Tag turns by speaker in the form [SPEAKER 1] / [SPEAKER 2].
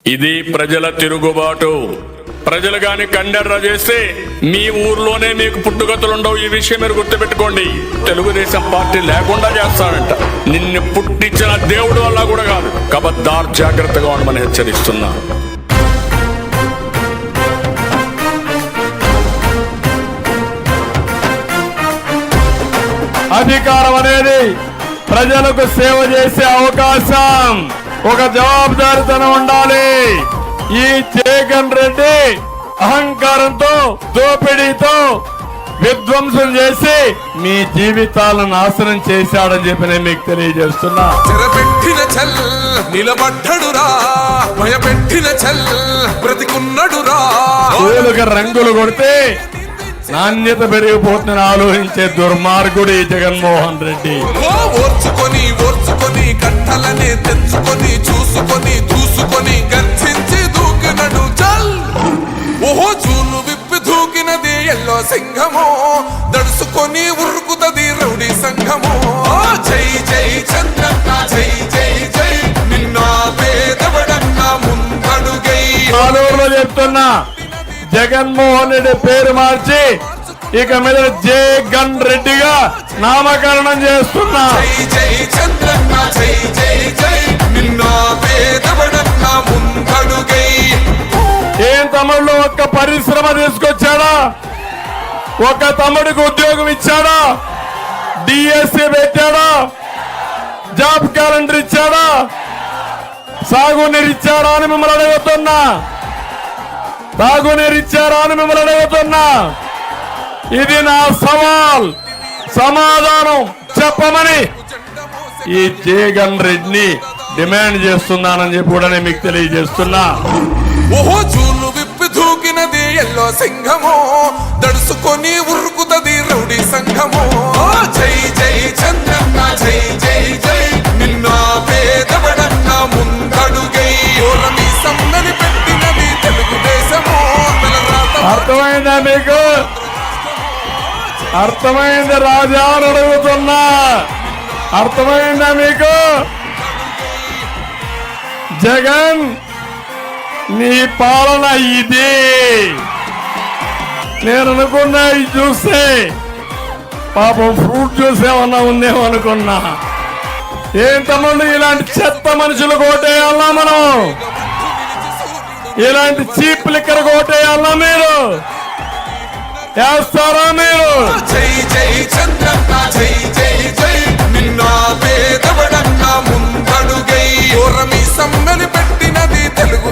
[SPEAKER 1] ఇది ప్రజల తిరుగుబాటు. ప్రజలు గాని కండెర్ర చేస్తే మీ ఊర్లోనే మీకు పుట్టుగతులుండవు. ఈ విషయం మీరు గుర్తుపెట్టుకోండి. తెలుగుదేశం పార్టీ లేకుండా చేస్తాడంట. నిన్ను పుట్టించిన దేవుడు వల్ల కూడా కాదు. కబద్దార్, జాగ్రత్తగా ఉండమని హెచ్చరిస్తున్నా.
[SPEAKER 2] అధికారం అనేది ప్రజలకు సేవ చేసే అవకాశం. ఒక జవాబుదారితనం ఉండాలి. ఈ జగన్ రెడ్డి అహంకారంతో, దోపిడీతో విధ్వంసం చేసి మీ జీవితాలను నాశనం చేశాడని చెప్పి నేను మీకు తెలియజేస్తున్నా.
[SPEAKER 3] చెరపెట్టిన చల్ నిలబడ్డడురా, భయపెట్టిన చల్ బ్రతికున్నడురా.
[SPEAKER 2] పూలుగా రంగులు కొడితే నాణ్యత పెరిగిపోతుందని ఆలోచించే దుర్మార్గుడు ఈ జగన్మోహన్ రెడ్డి.
[SPEAKER 3] ఓర్చుకొని ఓర్చుకొని కట్టలనే తెచ్చుకొని చూసుకొని దూసుకొని గర్జించి దూకినడు చల్. ఓహో జూలు విప్పి దూకినది ఎల్లో సింహము, దడుసుకొని ఉరుకుతది రౌడీ సంఘము. జై జై చంద్రన్న, జై జై జై నిన్న పేదవడన్న ముందడుగై.
[SPEAKER 2] ఆలూరులో చెప్తున్నా, జగన్మోహన్ రెడ్డి పేరు మార్చి ఇక మీద జగన్ రెడ్డిగా నామకరణం చేస్తున్నా.
[SPEAKER 3] జై జై చంద్రన్న, జై జై జై నిన్న పేదవడన్న ముందడుగై.
[SPEAKER 2] ఏం తమ్ముళ్ళు ఒక్క పరిశ్రమ తీసుకొచ్చాడా? ఒక తమ్ముడికి ఉద్యోగం ఇచ్చాడా? డిఎస్సి పెట్టాడా? జాబ్ క్యాలెండర్ ఇచ్చాడా? సాగునీరు ఇచ్చాడా అని మిమ్మల్ని అడుగుతున్నా. తాగునీరు ఇచ్చారా అని మిమ్మల్ని అడుగుతున్నా. ఇది నా సవాల్. సమాధానం చెప్పమని ఈ జగన్ రెడ్డిని డిమాండ్ చేస్తున్నానని చెప్పి కూడా నేను మీకు తెలియజేస్తున్నా.
[SPEAKER 3] ఓహో జూలు విప్పి దూకినది ఎల్లో సింహము, దడుసుకొని ఉరుకుతది రౌడీ సంఘము. జై జై చంద్రన్న, జై జై జై నిన్న పేదవడన్న ముందడుగై. ఓరమి సమ్మని పెట్టినది తెలుగుదేశము.
[SPEAKER 2] అర్థమైందా మీకు? అర్థమైంది రాజా అని అడుగుతున్నా. అర్థమైందా మీకు? జగన్, నీ పాలన ఇది. నేను అనుకున్నా ఇది చూస్తే పాపం ఫ్రూట్ జ్యూస్ ఏమన్నా ఉందేమో అనుకున్నా. ఏం తమ్ముళ్ళు, ఇలాంటి చెత్త మనుషులు కోటేయాలా మనం? ఇలాంటి చీప్ లిక్కర్ కోటేయాలా మీరు? వేస్తారా మీరు?
[SPEAKER 3] జై జై చంద్రన్న, జై జై జై నిన్న పేదవడన్న ముందడుగై. ఓరమి సమ్మని పెట్టినది తెలుగు